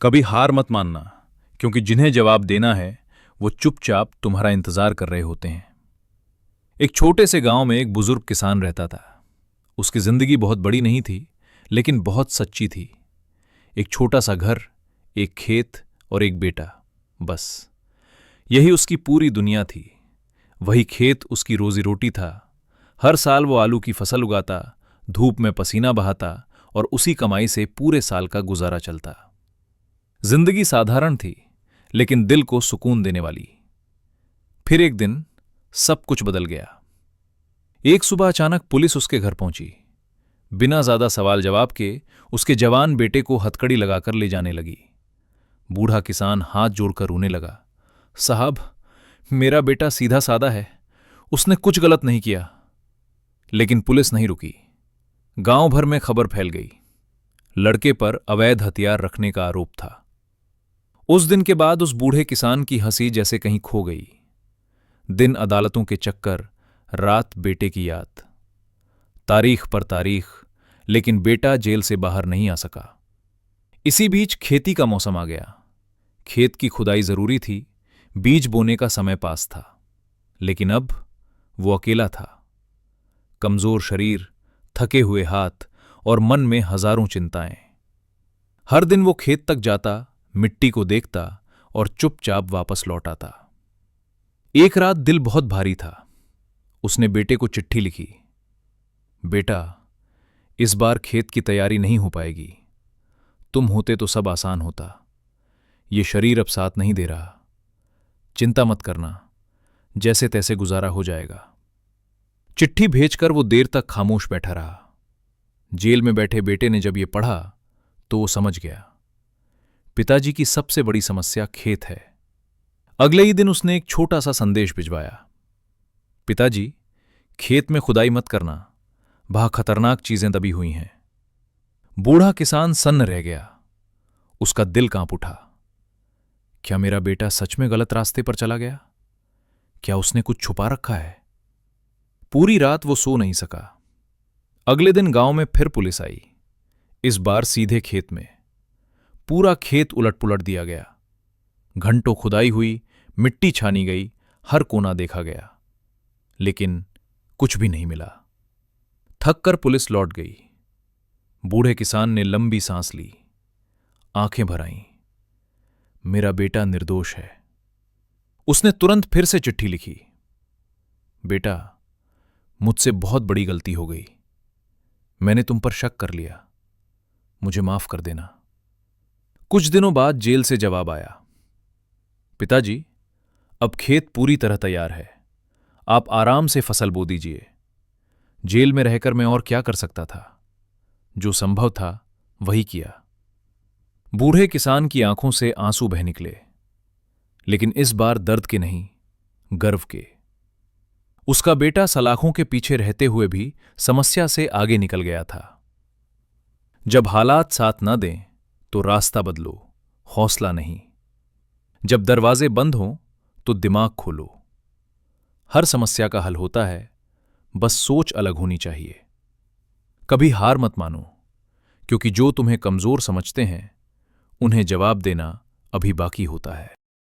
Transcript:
कभी हार मत मानना, क्योंकि जिन्हें जवाब देना है वो चुपचाप तुम्हारा इंतजार कर रहे होते हैं। एक छोटे से गांव में एक बुजुर्ग किसान रहता था। उसकी जिंदगी बहुत बड़ी नहीं थी, लेकिन बहुत सच्ची थी। एक छोटा सा घर, एक खेत और एक बेटा, बस यही उसकी पूरी दुनिया थी। वही खेत उसकी रोजी रोटी था। हर साल वो आलू की फसल उगाता, धूप में पसीना बहाता और उसी कमाई से पूरे साल का गुजारा चलता। जिंदगी साधारण थी, लेकिन दिल को सुकून देने वाली। फिर एक दिन सब कुछ बदल गया। एक सुबह अचानक पुलिस उसके घर पहुंची। बिना ज्यादा सवाल जवाब के उसके जवान बेटे को हथकड़ी लगाकर ले जाने लगी। बूढ़ा किसान हाथ जोड़कर रोने लगा, साहब, मेरा बेटा सीधा सादा है, उसने कुछ गलत नहीं किया। लेकिन पुलिस नहीं रुकी। गांव भर में खबर फैल गई, लड़के पर अवैध हथियार रखने का आरोप था। उस दिन के बाद उस बूढ़े किसान की हंसी जैसे कहीं खो गई। दिन अदालतों के चक्कर, रात बेटे की याद, तारीख पर तारीख, लेकिन बेटा जेल से बाहर नहीं आ सका। इसी बीच खेती का मौसम आ गया। खेत की खुदाई जरूरी थी, बीज बोने का समय पास था। लेकिन अब वो अकेला था। कमजोर शरीर, थके हुए हाथ और मन में हजारों चिंताएं। हर दिन वो खेत तक जाता, मिट्टी को देखता और चुपचाप वापस लौट आता। एक रात दिल बहुत भारी था। उसने बेटे को चिट्ठी लिखी, बेटा, इस बार खेत की तैयारी नहीं हो पाएगी। तुम होते तो सब आसान होता। ये शरीर अब साथ नहीं दे रहा। चिंता मत करना, जैसे तैसे गुजारा हो जाएगा। चिट्ठी भेजकर वो देर तक खामोश बैठा रहा। जेल में बैठे बेटे ने जब ये पढ़ा तो वो समझ गया, पिताजी की सबसे बड़ी समस्या खेत है। अगले ही दिन उसने एक छोटा सा संदेश भिजवाया, पिताजी, खेत में खुदाई मत करना, वहां खतरनाक चीजें दबी हुई हैं। बूढ़ा किसान सन्न रह गया। उसका दिल कांप उठा। क्या मेरा बेटा सच में गलत रास्ते पर चला गया? क्या उसने कुछ छुपा रखा है? पूरी रात वो सो नहीं सका। अगले दिन गांव में फिर पुलिस आई। इस बार सीधे खेत में। पूरा खेत उलट पुलट दिया गया। घंटों खुदाई हुई, मिट्टी छानी गई, हर कोना देखा गया, लेकिन कुछ भी नहीं मिला। थक कर पुलिस लौट गई। बूढ़े किसान ने लंबी सांस ली, आंखें भर आईं। मेरा बेटा निर्दोष है। उसने तुरंत फिर से चिट्ठी लिखी, बेटा, मुझसे बहुत बड़ी गलती हो गई। मैंने तुम पर शक कर लिया, मुझे माफ कर देना। कुछ दिनों बाद जेल से जवाब आया, पिताजी, अब खेत पूरी तरह तैयार है। आप आराम से फसल बो दीजिए। जेल में रहकर मैं और क्या कर सकता था? जो संभव था वही किया। बूढ़े किसान की आंखों से आंसू बह निकले, लेकिन इस बार दर्द के नहीं, गर्व के। उसका बेटा सलाखों के पीछे रहते हुए भी समस्या से आगे निकल गया था। जब हालात साथ न दें तो रास्ता बदलो, हौसला नहीं। जब दरवाजे बंद हों तो दिमाग खोलो। हर समस्या का हल होता है, बस सोच अलग होनी चाहिए। कभी हार मत मानो, क्योंकि जो तुम्हें कमजोर समझते हैं उन्हें जवाब देना अभी बाकी होता है।